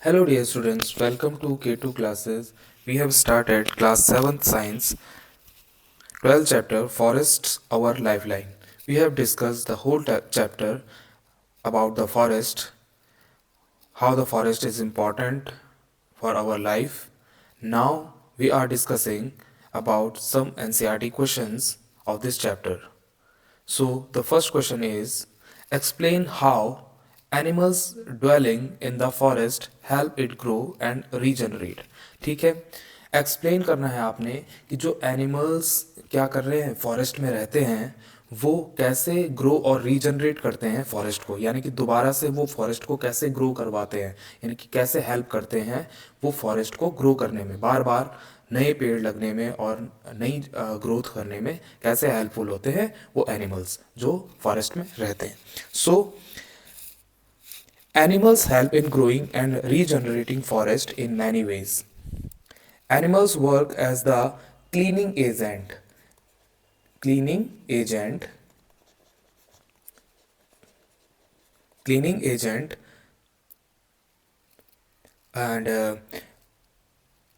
Hello dear students, welcome to K2 classes. We have started class 7th science 12th chapter Forests Our Lifeline. We have discussed the whole chapter about the forest, how the forest is important for our life. Now we are discussing about some NCERT questions of this chapter. So the first question is explain how animals dwelling in the forest help it grow and regenerate. ठीक है, explain करना है आपने कि जो animals क्या कर रहे हैं, फॉरेस्ट में रहते हैं, वो कैसे ग्रो और रीजनरेट करते हैं फॉरेस्ट को, यानी कि दोबारा से वो फॉरेस्ट को कैसे ग्रो करवाते हैं, यानी कि कैसे हेल्प करते हैं वो फॉरेस्ट को ग्रो करने में, बार बार नए पेड़ लगने में और नई ग्रोथ करने में कैसे हेल्पफुल होते हैं वो एनिमल्स जो फॉरेस्ट में रहते हैं. सो animals help in growing and regenerating forest in many ways. Animals work as the cleaning agent. Cleaning agent. Cleaning agent. And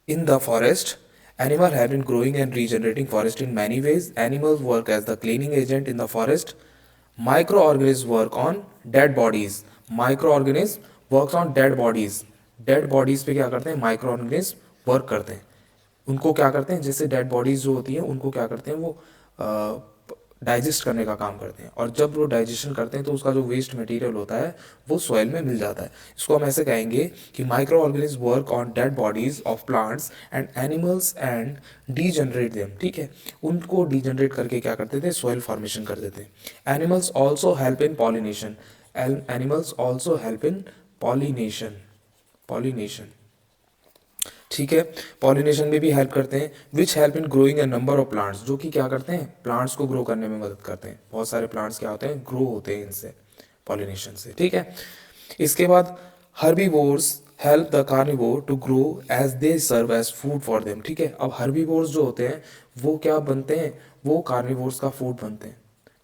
in the forest, animals have been growing and regenerating forest in many ways. Animals work as the cleaning agent in the forest. Microorganisms work on dead bodies. Microorganism works on dead bodies. Dead bodies पे क्या करते हैं, micro organism work करते हैं. उनको क्या करते हैं, जैसे डेड बॉडीज जो होती हैं उनको क्या करते हैं, वो डाइजेस्ट करने का काम करते हैं, और जब वो डाइजेशन करते हैं तो उसका जो वेस्ट मटेरियल होता है वो सॉइल में मिल जाता है. इसको हम ऐसे कहेंगे कि micro organism work on dead bodies of plants and animals and degenerate them. ठीक है, उनको डीजनरेट करके क्या करते थे, सॉइल फॉर्मेशन कर देते हैं. एनिमल्स ऑल्सो हेल्प इन पॉलिनेशन. एनिमल्स ऑल्सो हेल्प इन पॉलिनेशन. पॉलिनेशन, ठीक है, पॉलिनेशन में भी हेल्प करते हैं. Which help in growing a number of plants, जो कि क्या करते हैं, प्लांट्स को ग्रो करने में मदद करते हैं. बहुत सारे प्लांट्स क्या होते हैं, ग्रो होते हैं इनसे, पॉलिनेशन से. ठीक है, इसके बाद herbivores help the carnivore to grow as they serve as food for them. ठीक है, अब हर्बीवोर्स जो होते हैं वो क्या बनते हैं, वो कार्निवोर्स का फूड बनते हैं.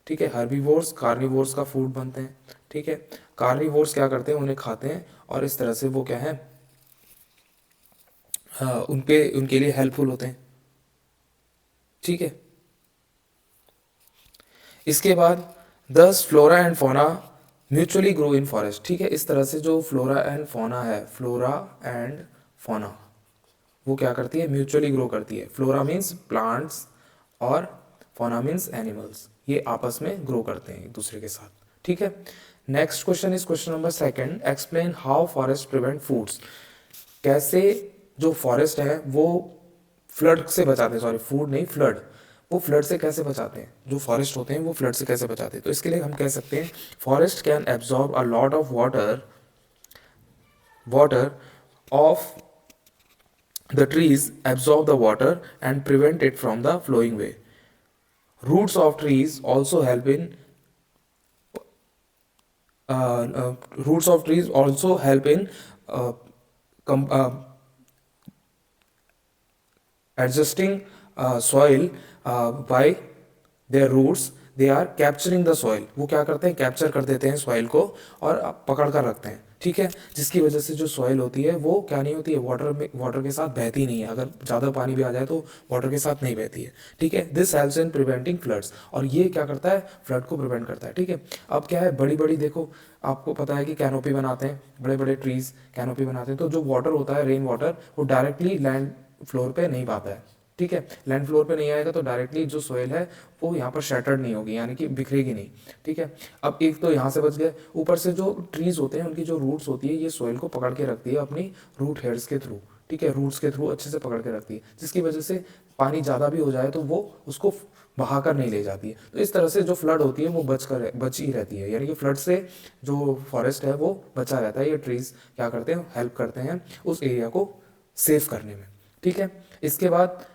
ठीक है, हर्बीवोर्स कार्निवोर्स का फूड बनते हैं. ठीक है, कार्निवोर्स क्या करते हैं, उन्हें खाते हैं और इस तरह से वो क्या है, उनके लिए हेल्पफुल होते हैं. ठीक है, इसके बाद दस flora and fauna mutually grow in forest. ठीक है, इस तरह से जो फ्लोरा एंड फोना है, फ्लोरा एंड फोना वो क्या करती है, म्यूचुअली ग्रो करती है. फ्लोरा मीन्स प्लांट्स और फोना मीन्स एनिमल्स, ये आपस में ग्रो करते हैं एक दूसरे के साथ. ठीक है, next question is question number second. Explain how forest prevent foods. कैसे जो फॉरेस्ट है वो फ्लड से बचाते हैं, सॉरी फूड नहीं, फ्लड, वो फ्लड से कैसे बचाते हैं, जो फॉरेस्ट होते हैं वो फ्लड से कैसे बचाते हैं. तो इसके लिए हम कह सकते हैं forest can absorb a lot of water water of the trees absorb the water and prevent it from the flowing way. Roots of trees also help in roots of trees also help in uh, adjusting soil by their roots. They are capturing the soil. वो क्या करते हैं, capture कर देते हैं soil को और पकड़ कर रखते हैं. ठीक है, जिसकी वजह से जो सॉइल होती है वो क्या नहीं होती है, वाटर के साथ बहती नहीं है. अगर ज़्यादा पानी भी आ जाए तो वाटर के साथ नहीं बहती है. ठीक है, this helps in preventing floods, और ये क्या करता है, फ्लड को प्रिवेंट करता है. ठीक है, अब क्या है, बड़ी बड़ी देखो, आपको पता है कि कैनोपी बनाते हैं, बड़े बड़े ट्रीज कैनोपी बनाते हैं, तो जो वाटर होता है, रेन वाटर, वो डायरेक्टली लैंड फ्लोर पे नहीं पाता है. ठीक है, लैंड फ्लोर पे नहीं आएगा तो डायरेक्टली जो सोइल है वो यहाँ पर शैटर्ड नहीं होगी, यानी कि बिखरेगी नहीं. ठीक है, अब एक तो यहाँ से बच गए, ऊपर से जो ट्रीज होते हैं उनकी जो रूट्स होती है ये सोइल को पकड़ के रखती है अपनी रूट हेयर्स के थ्रू. ठीक है, रूट्स के थ्रू अच्छे से पकड़ के रखती है, जिसकी वजह से पानी ज़्यादा भी हो जाए तो वो उसको बहाकर नहीं ले जाती है. तो इस तरह से जो फ्लड होती है वो बच ही रहती है, यानी कि फ्लड से जो फॉरेस्ट है वो बचा रहता है. ये ट्रीज क्या करते हैं, हेल्प करते हैं उस एरिया को सेव करने में. ठीक है, इसके बाद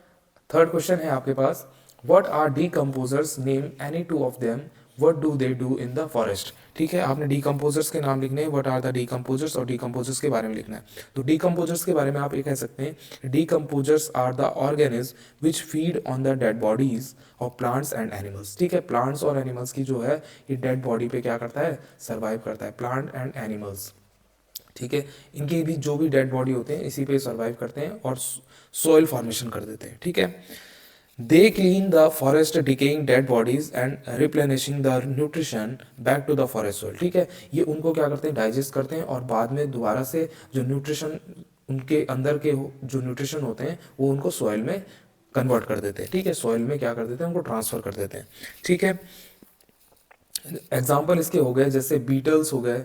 थर्ड क्वेश्चन है आपके पास, what are decomposers, name any two of them, what do they do in the forest. ठीक है, आपने डीकम्पोजर्स के नाम लिखने हैं, व्हाट आर द डीकम्पोजर्स, और डीकम्पोजर्स के बारे में लिखना है. तो डीकम्पोजर्स के बारे में आप ये कह सकते हैं, decomposers are the organism which feed on the dead bodies of plants and animals. ठीक है, प्लांट्स और एनिमल्स की जो है ये डेड बॉडी पे क्या करता है, सर्वाइव करता है, प्लांट एंड एनिमल्स. ठीक है, इनकी भी जो भी डेड बॉडी होते हैं इसी पे सर्वाइव करते हैं और सोइल फॉर्मेशन कर देते हैं। ठीक है, they clean the forest decaying dead bodies and replenishing the nutrition back to the forest soil. ठीक है, ये उनको क्या करते हैं, डाइजेस्ट करते हैं और बाद में दोबारा से जो न्यूट्रिशन उनके अंदर के जो न्यूट्रिशन होते हैं वो उनको सॉइल में कन्वर्ट कर देते हैं। ठीक है, सॉइल में क्या कर देते हैं, उनको ट्रांसफर कर देते हैं। ठीक है, एग्जाम्पल इसके हो गए जैसे बीटल्स हो गए,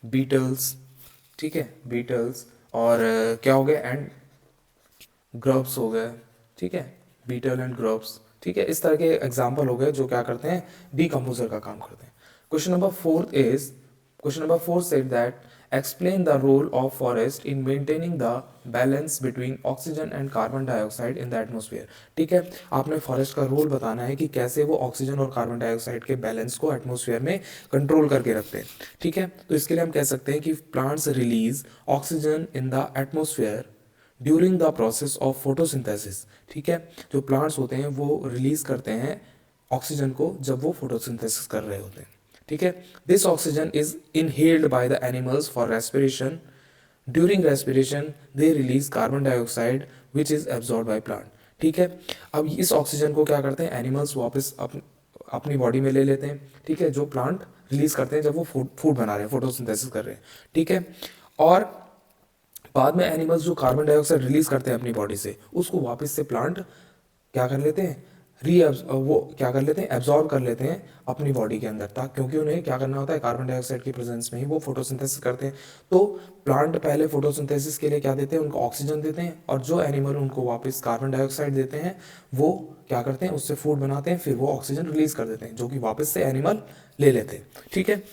बीटल्स, ठीक है, बीटल्स, और क्या हो गया, एंड ग्रब्स हो गए। ठीक है, बीटल एंड ग्रब्स। ठीक है, इस तरह के एग्जाम्पल हो गए जो क्या करते हैं, डीकम्पोजर का काम करते हैं। Question number 4 said that explain the role of forest in maintaining the balance between oxygen and carbon dioxide in the atmosphere। ठीक है, आपने फॉरेस्ट का रोल बताना है कि कैसे वो ऑक्सीजन और कार्बन डाइऑक्साइड के बैलेंस को एटमॉस्फेयर में कंट्रोल करके रखते हैं। ठीक है, तो इसके लिए हम कह सकते हैं कि plants release oxygen in the atmosphere during the process of photosynthesis. ठीक है, जो प्लांट्स होते हैं वो रिलीज करते हैं ऑक्सीजन को जब वो फोटोसिंथेसिस कर रहे होते हैं। ठीक है, this oxygen is inhaled by the animals for respiration. During respiration they release carbon dioxide which is absorb by plant. ठीक है, अब इस ऑक्सीजन को क्या करते हैं एनिमल्स वापस अपनी बॉडी में ले लेते हैं। ठीक है, जो प्लांट रिलीज करते हैं जब वो फूड बना रहे हैं, फोटोसिंथेसिस कर रहे हैं। ठीक है, और बाद में एनिमल्स जो कार्बन डाइऑक्साइड रिलीज करते हैं अपनी बॉडी से उसको वापस से प्लांट क्या कर लेते हैं, वो क्या कर लेते हैं, एब्जॉर्ब कर लेते हैं अपनी बॉडी के अंदर, ताकि क्योंकि उन्हें क्या करना होता है, कार्बन डाइऑक्साइड की प्रेजेंस में ही वो फोटोसिंथेसिस करते हैं। तो प्लांट पहले फोटोसिंथेसिस के लिए क्या देते हैं, उनको ऑक्सीजन देते हैं, और जो एनिमल उनको वापस कार्बन डाइऑक्साइड देते हैं वो क्या करते हैं, उससे फूड बनाते हैं, फिर वो ऑक्सीजन रिलीज कर देते हैं जो कि वापस से एनिमल ले लेते हैं। ठीक है,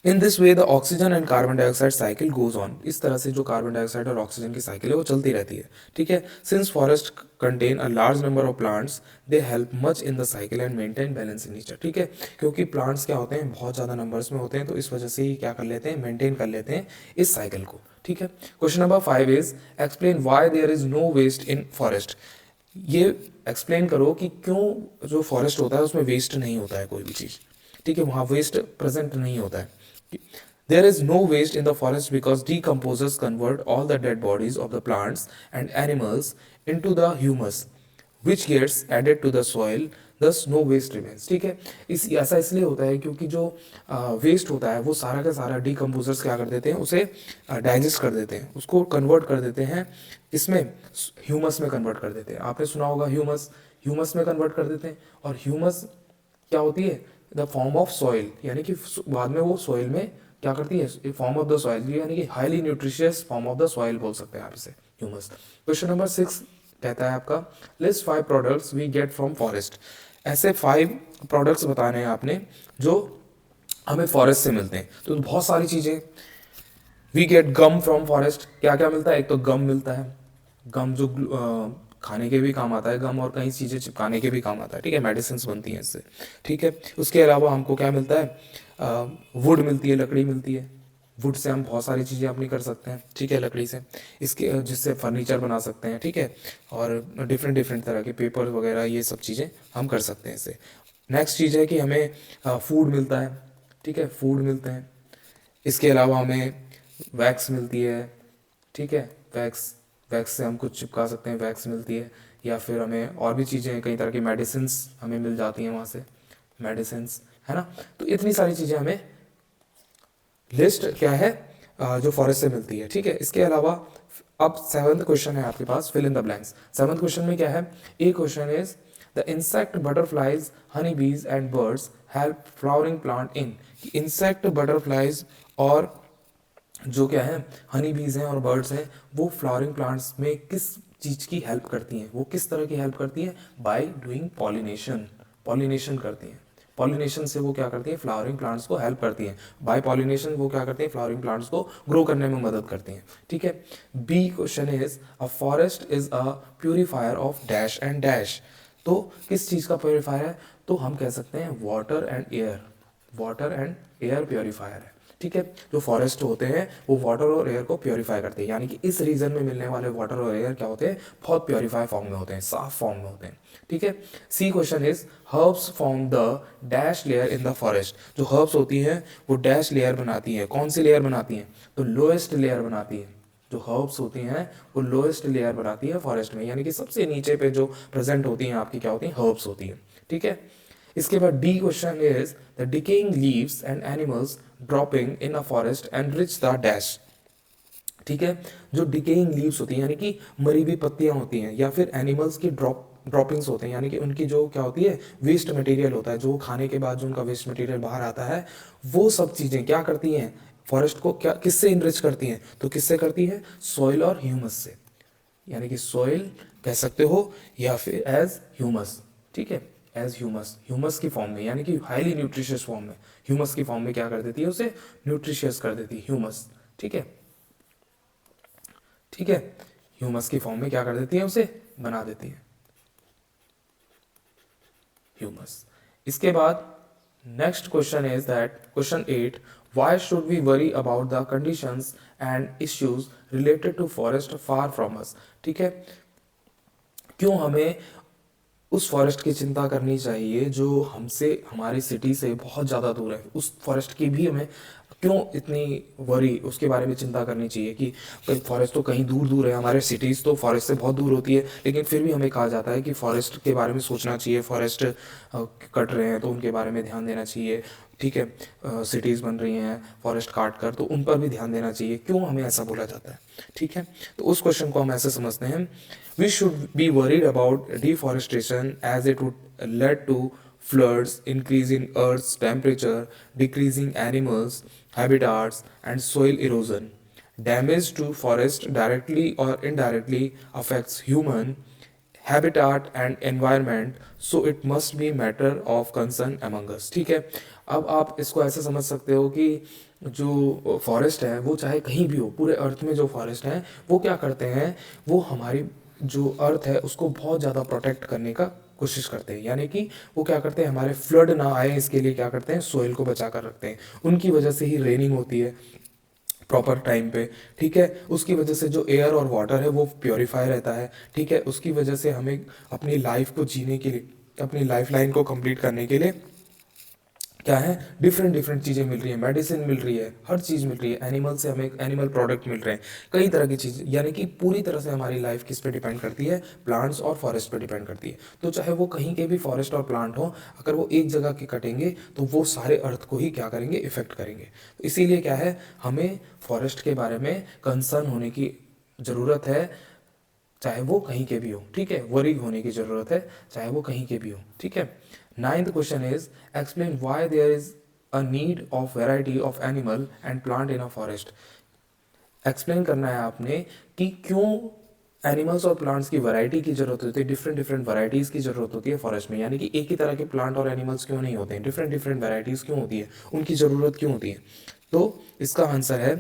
in this way the oxygen and carbon dioxide cycle goes on. इस तरह से जो कार्बन डाइऑक्साइड और ऑक्सीजन की साइकिल है वो चलती रहती है। ठीक है, since forest contain a large number of plants they help much in the cycle and maintain balance in nature. ठीक है, क्योंकि प्लांट्स क्या होते हैं, बहुत ज़्यादा नंबर्स में होते हैं, तो इस वजह से ही क्या कर लेते हैं, मेंटेन कर लेते हैं इस साइकिल को। ठीक है, question number 5 is explain why there is no waste in forest. ये एक्सप्लेन करो कि क्यों जो फॉरेस्ट होता है उसमें वेस्ट नहीं होता है कोई भी चीज़। ठीक है, वहाँ वेस्ट प्रेजेंट नहीं होता है। There is no waste in the forest because decomposers convert all the dead bodies of the plants and animals into the humus, which gets added to the soil. Thus no waste remains। ठीक है, ऐसा इसलिए होता है क्योंकि जो waste होता है वो सारा का सारा डीकम्पोजर्स क्या कर देते हैं, उसे डाइजेस्ट कर देते हैं, उसको कन्वर्ट कर देते हैं, इसमें ह्यूमस में कन्वर्ट कर देते हैं। आपने सुना होगा ह्यूमस, ह्यूमस में कन्वर्ट कर देते हैं। और ह्यूमस क्या होती है, द फॉर्म ऑफ सॉइल, यानी कि बाद में वो सॉइल में क्या करती है, फॉर्म ऑफ द सॉइल, यानी कि highly nutritious form of the soil बोल सकते हैं आप इसे, ह्यूमस। क्वेश्चन नंबर 6 कहता है आपका list 5 products we get from forest. ऐसे 5 प्रोडक्ट्स बताने हैं आपने जो हमें फॉरेस्ट से मिलते हैं। तो बहुत सारी चीज़ें, we get gum from forest. क्या क्या मिलता है, एक तो गम मिलता है, गम जो खाने के भी काम आता है गम, और कई चीज़ें चिपकाने के भी काम आता है। ठीक है, मेडिसिन बनती हैं इससे। ठीक है, उसके अलावा हमको क्या मिलता है, वुड मिलती है, लकड़ी मिलती है। वुड से हम बहुत सारी चीज़ें अपनी कर सकते हैं। ठीक है, लकड़ी से इसके जिससे फर्नीचर बना सकते हैं। ठीक है, और डिफरेंट डिफरेंट तरह के पेपर वगैरह ये सब चीज़ें हम कर सकते हैं इससे। नेक्स्ट चीज़ है कि हमें फूड मिलता है। ठीक है, फूड मिलते हैं। इसके अलावा हमें वैक्स मिलती है। ठीक है, वैक्स, वैक्स से हम कुछ चिपका सकते हैं, वैक्स मिलती है। या फिर हमें और भी चीज़ें, कई तरह की मेडिसिन्स हमें मिल जाती हैं वहाँ से, मेडिसिन्स, है ना। तो इतनी सारी चीज़ें हमें लिस्ट क्या है जो फॉरेस्ट से मिलती है। ठीक है, इसके अलावा अब 7th क्वेश्चन है आपके पास, fill in the blanks. 7th question में क्या है, A question is the insect, butterflies, honey bees and birds help flowering plant in. Insect, butterflies और जो क्या है हनी बीज हैं और बर्ड्स हैं, वो फ्लावरिंग प्लांट्स में किस चीज़ की हेल्प करती हैं, वो किस तरह की हेल्प करती हैं, बाय डूइंग पॉलिनेशन, पॉलिनेशन करती हैं। पॉलिनेशन से वो क्या करती है, फ्लावरिंग प्लांट्स को हेल्प करती हैं। बाय पॉलिनेशन वो क्या करते हैं, फ्लावरिंग प्लांट्स को ग्रो करने में मदद करती हैं। ठीक है, B question is a forest is a purifier of dash and dash. तो किस चीज़ का प्योरीफायर है, तो हम कह सकते हैं water and air, water and air purifier है। ठीक है। जो फॉरेस्ट होते हैं वो वाटर और एयर को प्योरीफाई करते हैं, यानी कि इस रीजन में मिलने वाले वाटर और एयर क्या होते हैं, बहुत प्योरीफाई फॉर्म में होते हैं, साफ फॉर्म में होते हैं। ठीक है। C question is herbs form the dash layer in the forest. जो हर्ब्स होती हैं वो डैश लेयर बनाती है, कौन सी लेयर बनाती हैं, तो लोएस्ट लेयर बनाती है। जो हर्ब्स होती हैं वो लोएस्ट लेयर बनाती है फॉरेस्ट में, यानी कि सबसे नीचे पे जो प्रेजेंट होती हैं आपकी क्या होती हैं, हर्ब्स होती हैं। ठीक है। इसके बाद D question is the decaying leaves and animals dropping in a forest enrich the dash. ठीक है। जो डिकेइंग लीव्स होती हैं यानी कि मरी हुई पत्तियां होती हैं, या फिर एनिमल्स की ड्रॉपिंग्स होते हैं, यानी कि उनकी जो क्या होती है, वेस्ट मटेरियल होता है, जो खाने के बाद जो उनका वेस्ट मटेरियल बाहर आता है, वो सब चीज़ें क्या करती हैं, फॉरेस्ट को क्या किससे इनरिच करती हैं, तो किससे करती है, सॉइल और ह्यूमस से, यानी कि सॉइल कह सकते हो या फिर एज ह्यूमस। ठीक है। एज ह्यूमस, ह्यूमस की फॉर्म में, यानी कि हाईली न्यूट्रिशियस फॉर्म में, ह्यूमस की फॉर्म में क्या कर देती है, उसे न्यूट्रिशियस कर देती है, ह्यूमस। ठीक है। ठीक है। ह्यूमस की फॉर्म में क्या कर देती है, उसे बना देती है ह्यूमस। इसके बाद next question is that question 8, why should we worry about the conditions and issues related to forest far from us. ठीक है। क्यों हमें उस फॉरेस्ट की चिंता करनी चाहिए जो हमसे, हमारी सिटी से बहुत ज़्यादा दूर है, उस फॉरेस्ट की भी हमें क्यों इतनी वरी, उसके बारे में चिंता करनी चाहिए कि फॉरेस्ट तो कहीं दूर दूर है, हमारे सिटीज़ तो फॉरेस्ट से बहुत दूर होती है, लेकिन फिर भी हमें कहा जाता है कि फॉरेस्ट के बारे में सोचना चाहिए, फॉरेस्ट कट रहे हैं तो उनके बारे में ध्यान देना चाहिए। ठीक है। सिटीज़ बन रही हैं फॉरेस्ट काट कर, तो उन पर भी ध्यान देना चाहिए, क्यों हमें ऐसा बोला जाता है। ठीक है। तो उस क्वेश्चन को हम ऐसे समझते हैं, we should be worried about deforestation as it would lead to floods, increasing Earth's temperature, decreasing animals, habitats, and soil erosion. Damage to forest directly or indirectly affects human habitat and environment, so it must be matter of concern among us. ठीक है। अब आप इसको ऐसे समझ सकते हो कि जो फॉरेस्ट है वो चाहे कहीं भी हो, पूरे अर्थ में जो फॉरेस्ट है वो क्या करते हैं, वो हमारी जो अर्थ है उसको बहुत ज़्यादा प्रोटेक्ट करने का कोशिश करते हैं, यानी कि वो क्या करते हैं, हमारे फ्लड ना आए इसके लिए क्या करते हैं, सोइल को बचा कर रखते हैं। उनकी वजह से ही रेनिंग होती है प्रॉपर टाइम पे। ठीक है। उसकी वजह से जो एयर और वाटर है वो प्योरीफाई रहता है। ठीक है। उसकी वजह से हमें अपनी लाइफ को जीने के लिए, अपनी लाइफ लाइन को कंप्लीट करने के लिए क्या है, डिफरेंट डिफरेंट चीज़ें मिल रही है, मेडिसिन मिल रही है, हर चीज़ मिल रही है, एनिमल से हमें एनिमल प्रोडक्ट मिल रहे हैं, कई तरह की चीज़, यानी कि पूरी तरह से हमारी लाइफ किस पे डिपेंड करती है, प्लांट्स और फॉरेस्ट पे डिपेंड करती है। तो चाहे वो कहीं के भी फॉरेस्ट और प्लांट हो, अगर वो एक जगह के कटेंगे तो वो सारे अर्थ को ही क्या करेंगे, इफेक्ट करेंगे। तो इसीलिए क्या है, हमें फॉरेस्ट के बारे में कंसर्न होने की ज़रूरत है, चाहे वो कहीं के भी हो। ठीक है। वरी होने की ज़रूरत है, चाहे वो कहीं के भी हो। ठीक है। Ninth question is explain why there is a need of variety of animal and plant in a forest. Explain करना है आपने कि क्यों एनिमल्स और प्लांट्स की वैरायटी की जरूरत होती है, डिफरेंट डिफरेंट वैरायटीज़ की जरूरत होती है फॉरेस्ट में, यानी कि एक ही तरह के प्लांट और एनिमल्स क्यों नहीं होते हैं, डिफरेंट डिफरेंट वैरायटीज़ क्यों होती है, उनकी ज़रूरत क्यों होती है। तो इसका आंसर है,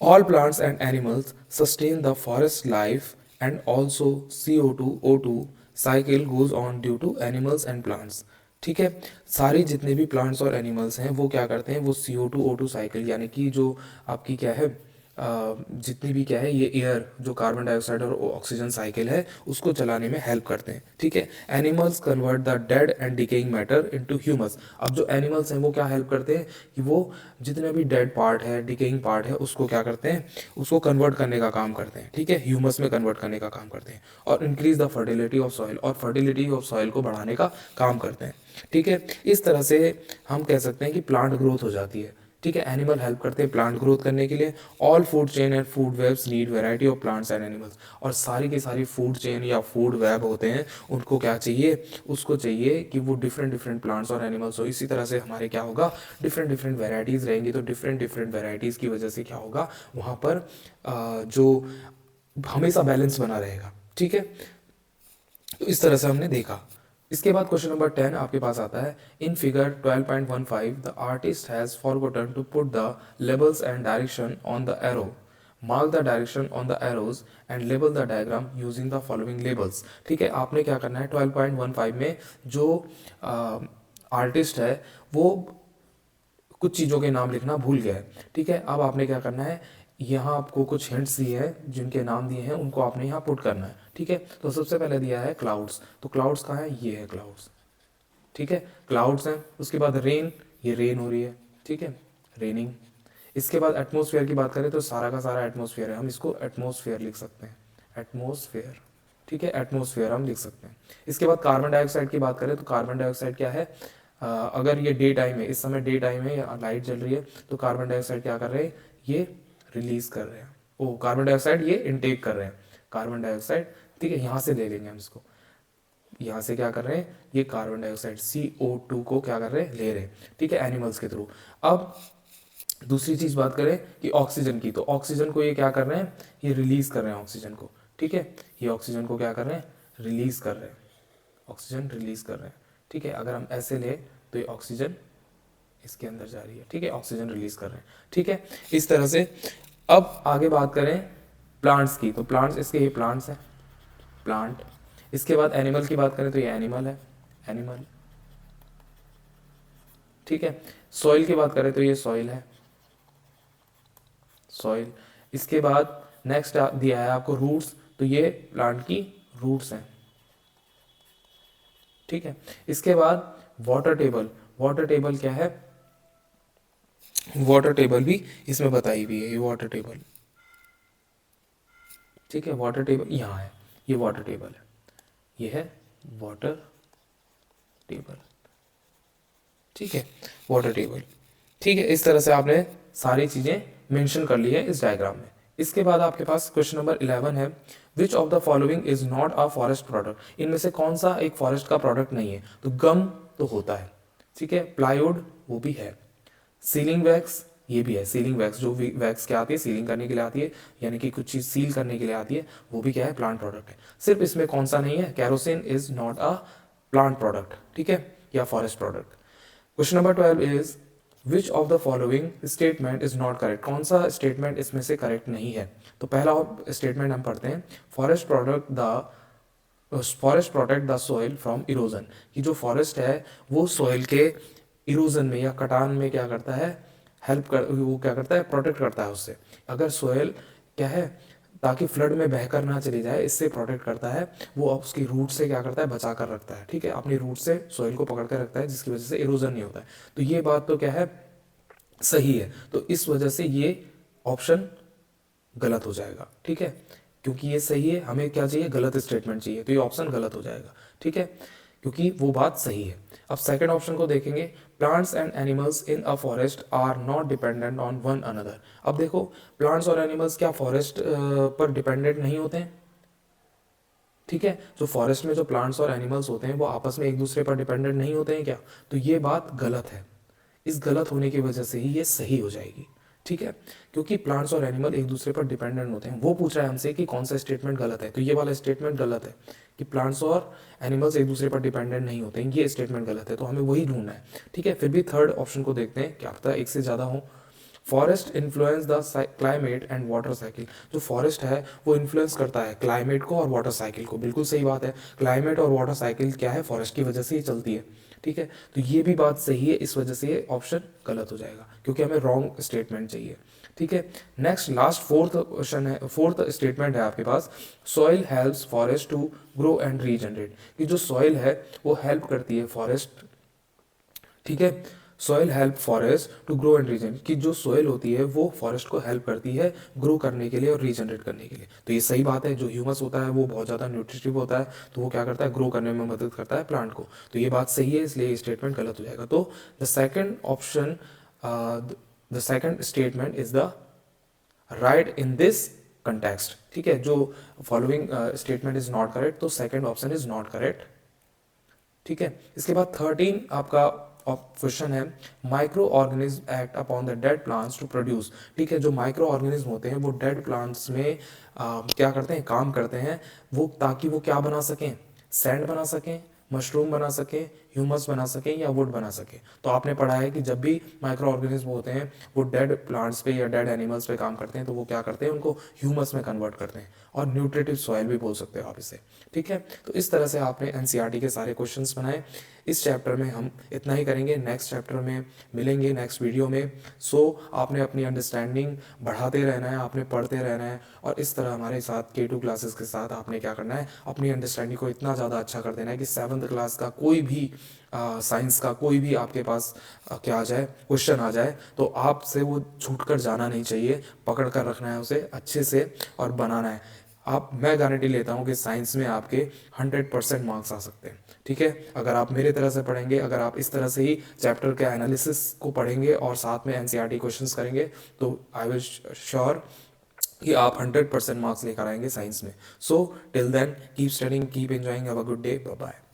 all plants and animals sustain the forest life, and also CO2 O2 cycle goes on due to animals and plants. ठीक है। सारी जितने भी प्लांट्स और एनिमल्स हैं वो क्या करते हैं, वो CO2 O2 साइकिल, यानी कि जो आपकी क्या है, जितनी भी क्या है ये एयर, जो कार्बन डाइऑक्साइड और ऑक्सीजन साइकिल है उसको चलाने में हेल्प करते हैं। ठीक है। Animals convert the dead and decaying matter into humus. अब जो एनिमल्स हैं वो क्या हेल्प करते हैं कि वो जितने भी डेड पार्ट है, डिकेइंग पार्ट है, उसको क्या करते हैं, उसको कन्वर्ट करने का काम करते हैं। ठीक है। ह्यूमस में कन्वर्ट करने का काम करते हैं, और increase the fertility of soil, और फर्टिलिटी ऑफ सॉइल को बढ़ाने का काम करते हैं। ठीक है। इस तरह से हम कह सकते हैं कि प्लांट ग्रोथ हो जाती है। ठीक है। एनिमल हेल्प करते हैं प्लांट ग्रोथ करने के लिए। All food chain and food webs need variety of plants and animals. और सारी की सारी फूड चेन या फूड वेब होते हैं, उनको क्या चाहिए, उसको चाहिए कि वो डिफरेंट डिफरेंट प्लांट्स और एनिमल्स हो। इसी तरह से हमारे क्या होगा, डिफरेंट डिफरेंट वेराइटीज़ रहेंगी, तो डिफरेंट डिफरेंट वेराइटीज़ की वजह से क्या होगा, वहाँ पर जो हमेशा बैलेंस बना रहेगा। ठीक है। तो इस तरह से हमने देखा। इसके बाद क्वेश्चन नंबर 10 आपके पास आता है, in figure 12.15 the artist has forgotten to put the labels and direction on the arrow, mark the direction on the arrows and label the diagram using the following labels. ठीक है। आपने क्या करना है, 12.15 में जो आर्टिस्ट है वो कुछ चीज़ों के नाम लिखना भूल गया है, ठीक है। अब आपने क्या करना है, यहाँ आपको कुछ हिंट्स दिए हैं, जिनके नाम दिए हैं उनको आपने यहाँ पुट करना है, ठीक है। तो सबसे पहले दिया है क्लाउड्स, तो क्लाउड्स कहाँ है, ये है क्लाउड्स, ठीक है, क्लाउड्स हैं। उसके बाद रेन, ये रेन हो रही है, ठीक है, रेनिंग। इसके बाद एटमॉस्फेयर की बात करें तो सारा का सारा एटमॉस्फेयर है, हम इसको एटमॉस्फेयर लिख सकते हैं, एटमॉस्फेयर, ठीक है, एटमॉस्फेयर हम लिख सकते हैं। इसके बाद कार्बन डाइऑक्साइड की बात करें तो कार्बन डाइऑक्साइड क्या है, अगर ये डे टाइम है, इस समय डे टाइम है या लाइट जल रही है, तो कार्बन डाइऑक्साइड क्या कर रहे हैं, ये रिलीज कर रहे हैं, ओ कार्बन डाइऑक्साइड ये इनटेक कर रहे हैं, कार्बन डाइऑक्साइड, ठीक है, यहाँ से ले लेंगे हम इसको, यहाँ से क्या कर रहे हैं, ये कार्बन डाइऑक्साइड CO2 को क्या कर रहे हैं, ले रहे हैं, ठीक है, एनिमल्स के थ्रू। अब दूसरी चीज बात करें कि ऑक्सीजन की, तो ऑक्सीजन को ये क्या कर रहे हैं, ये रिलीज कर रहे हैं ऑक्सीजन को, ठीक है, ये ऑक्सीजन को क्या कर रहे हैं, रिलीज कर रहे हैं, ऑक्सीजन रिलीज कर रहे हैं, ठीक है। अगर हम ऐसे ले तो ये ऑक्सीजन इसके अंदर जा रही है, ठीक है, ऑक्सीजन रिलीज कर रहे हैं, ठीक है, इस तरह से। अब आगे बात करें प्लांट्स की, तो प्लांट्स इसके ये प्लांट्स हैं, प्लांट। इसके बाद एनिमल की बात करें तो ये एनिमल है, एनिमल, ठीक है। सॉइल की बात करें तो ये सॉइल है, सॉइल। इसके बाद नेक्स्ट दिया है आपको रूट्स, तो ये प्लांट की रूट्स हैं, ठीक है। इसके बाद वाटर टेबल, वाटर टेबल क्या है, वाटर टेबल भी इसमें बताई हुई है, ये वाटर टेबल, ठीक है, वाटर टेबल यहाँ है, ये वाटर टेबल है, ये है वाटर टेबल, ठीक है, वाटर टेबल, ठीक है। इस तरह से आपने सारी चीजें मेंशन कर ली है इस डायग्राम में। इसके बाद आपके पास क्वेश्चन नंबर 11 है, which of the following is not a forest product, इनमें से कौन सा एक फॉरेस्ट का प्रोडक्ट नहीं है, तो गम तो होता है, ठीक है, प्लाईवुड वो भी है, सीलिंग वैक्स ये भी है, सीलिंग वैक्स जो वैक्स क्या आती है, सीलिंग करने के लिए आती है, यानी कि कुछ चीज सील करने के लिए आती है, वो भी क्या है, प्लांट प्रोडक्ट है। सिर्फ इसमें कौन सा नहीं है, kerosene is not a plant product, ठीक है, या forest product. Question number 12 is which of the following statement is not correct, कौन सा स्टेटमेंट इसमें से करेक्ट नहीं है। तो पहला स्टेटमेंट हम पढ़ते हैं, forest protect the soil from erosion, कि जो फॉरेस्ट है वो सॉइल के इरोजन में या कटान में क्या करता है, हेल्प कर, वो क्या करता है, प्रोटेक्ट करता है उससे। अगर सॉइल क्या है, ताकि फ्लड में बहकर ना चली जाए, इससे प्रोटेक्ट करता है, वो उसकी रूट से क्या करता है, बचा कर रखता है, ठीक है, अपनी रूट से सॉइल को पकड़ कर रखता है, जिसकी वजह से इरोजन नहीं होता है। तो ये बात तो क्या है, सही है, तो इस वजह से ये ऑप्शन गलत हो जाएगा, ठीक है, क्योंकि ये सही है, हमें क्या चाहिए, गलत स्टेटमेंट चाहिए, तो ये ऑप्शन गलत हो जाएगा, ठीक है, क्योंकि वो बात सही है। अब सेकंड ऑप्शन को देखेंगे, plants and animals in a forest are not dependent on one another. अब देखो, प्लांट्स और एनिमल्स क्या फॉरेस्ट पर डिपेंडेंट नहीं होते हैं, ठीक है, जो फॉरेस्ट में जो प्लांट्स और एनिमल्स होते हैं वो आपस में एक दूसरे पर डिपेंडेंट नहीं होते हैं क्या, तो ये बात गलत है, इस गलत होने की वजह से ही ये सही हो जाएगी, ठीक है, क्योंकि प्लांट्स और एनिमल एक दूसरे पर डिपेंडेंट होते हैं। वो पूछ रहा है हमसे कि कौन सा स्टेटमेंट गलत है, तो ये वाला स्टेटमेंट गलत है कि प्लांट्स और एनिमल्स एक दूसरे पर डिपेंडेंट नहीं होते हैं, ये स्टेटमेंट गलत है, तो हमें वही ढूंढना है, ठीक है। फिर भी थर्ड ऑप्शन को देखते हैं, क्या पता एक से ज़्यादा हो। Forest influence the climate and water cycle, जो फॉरेस्ट है वो इन्फ्लुएंस करता है क्लाइमेट को और वाटर साइकिल को, बिल्कुल सही बात है, क्लाइमेट और वाटर साइकिल क्या है, फॉरेस्ट की वजह से ही चलती है, ठीक है, तो ये भी बात सही है, इस वजह से ये ऑप्शन गलत हो जाएगा, क्योंकि हमें रॉन्ग स्टेटमेंट चाहिए, ठीक है। नेक्स्ट लास्ट फोर्थ क्वेश्चन है, फोर्थ स्टेटमेंट है आपके पास, soil helps forest to grow and regenerate, कि जो सॉइल है वो हेल्प करती है फॉरेस्ट, ठीक है, soil help forest to grow and reason, कि जो सॉइल होती है वो फॉरेस्ट को हेल्प करती है ग्रो करने के लिए और रीजनरेट करने के लिए, तो ये सही बात है, जो ह्यूमस होता है वो बहुत ज़्यादा न्यूट्रिटिव होता है, तो वो क्या करता है, ग्रो करने में मदद करता है प्लांट को, तो ये बात सही है, इसलिए ये स्टेटमेंट गलत हो जाएगा। तो the second option, the second statement is the right in this context, ठीक है, जो following statement is not correct, तो second option is not correct, ठीक है। इसके बाद 13 आपका क्वेश्चन है, microorganism act upon the dead plants to produce, ठीक है, जो माइक्रो ऑर्गेनिज्म होते हैं वो डेड प्लांट्स में क्या करते हैं, काम करते हैं, वो ताकि वो क्या बना सकें, सैंड बना सकें, मशरूम बना सकें, ह्यूमस बना सकें या वुड बना सकें। तो आपने पढ़ा है कि जब भी माइक्रो ऑर्गेनिज्म होते हैं वो डेड प्लांट्स पे या डेड एनिमल्स पे काम करते हैं तो वो क्या करते हैं, उनको ह्यूमस में कन्वर्ट करते हैं, और न्यूट्रिटिव सॉइल भी बोल सकते हो आप इसे। ठीक है, तो इस तरह से आपने एनसीईआरटी के सारे क्वेश्चंस बनाए। इस चैप्टर में हम इतना ही करेंगे, नेक्स्ट चैप्टर में मिलेंगे नेक्स्ट वीडियो में। सो आपने अपनी अंडरस्टैंडिंग बढ़ाते रहना है, आपने पढ़ते रहना है, और इस तरह हमारे साथ K2 क्लासेस के साथ आपने क्या करना है, अपनी अंडरस्टैंडिंग को इतना ज़्यादा अच्छा कर देना है कि 7th क्लास का कोई भी साइंस का कोई भी आपके पास क्या आ जाए, क्वेश्चन आ जाए, तो आपसे वो छूट कर जाना नहीं चाहिए, पकड़ कर रखना है उसे अच्छे से और बनाना है। मैं गारंटी लेता हूँ कि साइंस में आपके 100% मार्क्स आ सकते हैं। ठीक है, अगर आप मेरे तरह से पढ़ेंगे, अगर आप इस तरह से ही चैप्टर के एनालिसिस को पढ़ेंगे और साथ में एनसीईआरटी क्वेश्चंस करेंगे, तो आई विल श्योर कि आप 100% मार्क्स लेकर आएंगे साइंस में। So till then keep studying, keep enjoying, have a good day, bye bye.